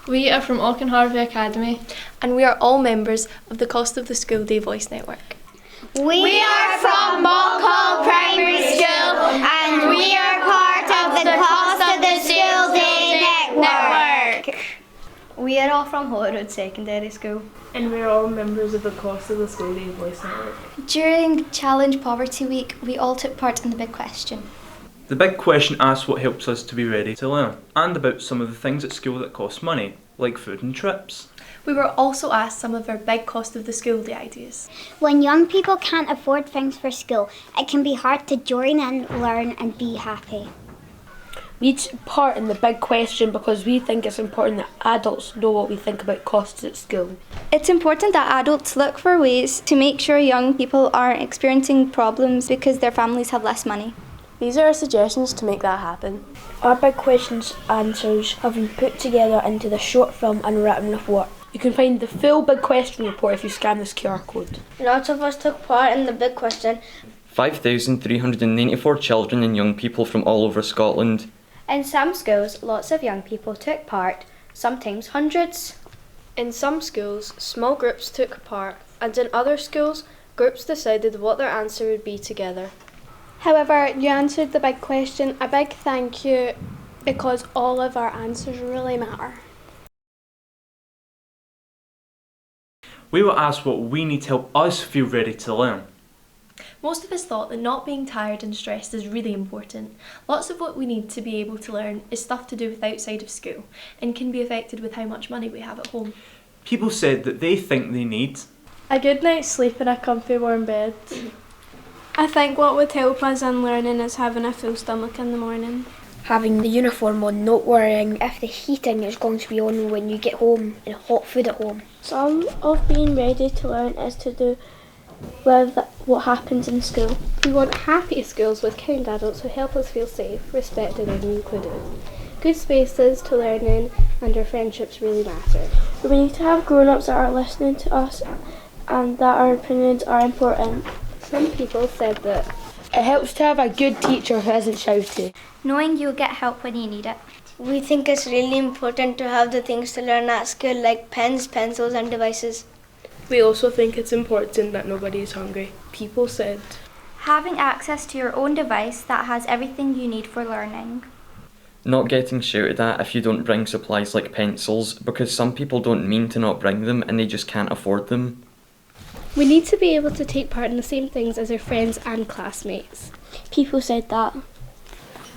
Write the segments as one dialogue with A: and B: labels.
A: We are from Auchenharvie Academy
B: and we are all members of the Cost of the School Day Voice Network.
C: We are from Boghall Primary School and we are part of the Cost of the School Day Network.
D: We are all from Holyrood Secondary School.
E: And we're all members of the Cost of the School Day Voice Network.
F: During Challenge Poverty Week, we all took part in the Big Question.
G: The Big Question asks what helps us to be ready to learn, and about some of the things at school that cost money, like food and trips.
B: We were also asked some of our big Cost of the School Day ideas.
C: When young people can't afford things for school, it can be hard to join in, learn and be happy.
H: We took part in the Big Question because we think it's important that adults know what we think about costs at school.
F: It's important that adults look for ways to make sure young people aren't experiencing problems because their families have less money.
B: These are our suggestions to make that happen.
H: Our Big Question's answers have been put together into the short film and written report. You can find the full Big Question report if you scan this QR code.
I: Lots of us took part in the Big Question.
J: 5,394 children and young people from all over Scotland.
D: In some schools, lots of young people took part, sometimes hundreds.
A: In some schools, small groups took part, and in other schools, groups decided what their answer would be together.
K: However, you answered the Big Question. A big thank you, because all of our answers really matter.
G: We were asked what we need to help us feel ready to learn.
B: Most of us thought that not being tired and stressed is really important. Lots of what we need to be able to learn is stuff to do with outside of school and can be affected with how much money we have at home.
G: People said that they think they need
A: a good night's sleep in a comfy warm bed.
K: I think what would help us in learning is having a full stomach in the morning.
H: Having the uniform on, not worrying if the heating is going to be on when you get home and hot food at home.
L: Some of being ready to learn is to do with what happens in school.
M: We want happy schools with kind adults who help us feel safe, respected and included. Good spaces to learn in and our friendships really matter.
L: We need to have grown-ups that are listening to us and that our opinions are important.
M: Some people said that
H: it helps to have a good teacher who isn't shouty.
F: Knowing you'll get help when you need it.
I: We think it's really important to have the things to learn at school like pens, pencils and devices.
E: We also think it's important that nobody is hungry. People said
F: having access to your own device that has everything you need for learning.
J: Not getting shouted at if you don't bring supplies like pencils, because some people don't mean to not bring them and they just can't afford them.
M: we need to be able to take part in the same things as our friends and classmates.
L: People said that.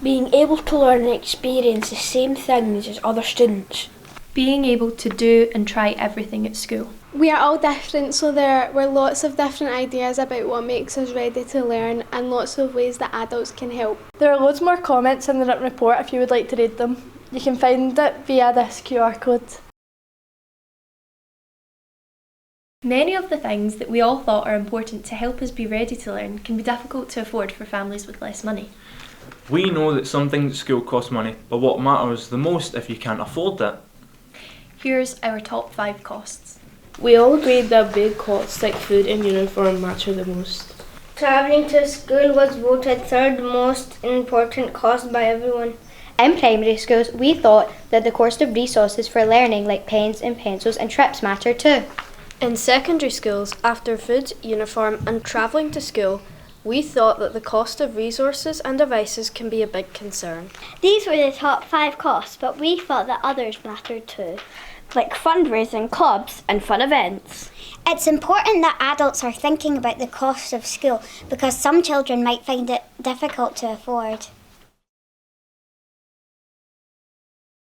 H: Being able to learn and experience the same things as other students.
B: Being able to do and try everything at school.
K: We are all different, so there were lots of different ideas about what makes us ready to learn and lots of ways that adults can help.
A: There are loads more comments in the written report if you would like to read them. You can find it via this QR code.
B: Many of the things that we all thought are important to help us be ready to learn can be difficult to afford for families with less money.
G: We know that some things at school cost money, but what matters the most if you can't afford it?
B: Here's our top 5 costs.
E: We all agreed that big costs like food and uniform matter the most.
I: Travelling to school was voted third most important cost by everyone.
D: In primary schools, we thought that the cost of resources for learning like pens and pencils and trips matter too.
A: In secondary schools, after food, uniform and travelling to school, we thought that the cost of resources and devices can be a big concern.
C: These were the top 5 costs, but we thought that others mattered too,
L: like fundraising, clubs and fun events.
C: It's important that adults are thinking about the cost of school because some children might find it difficult to afford.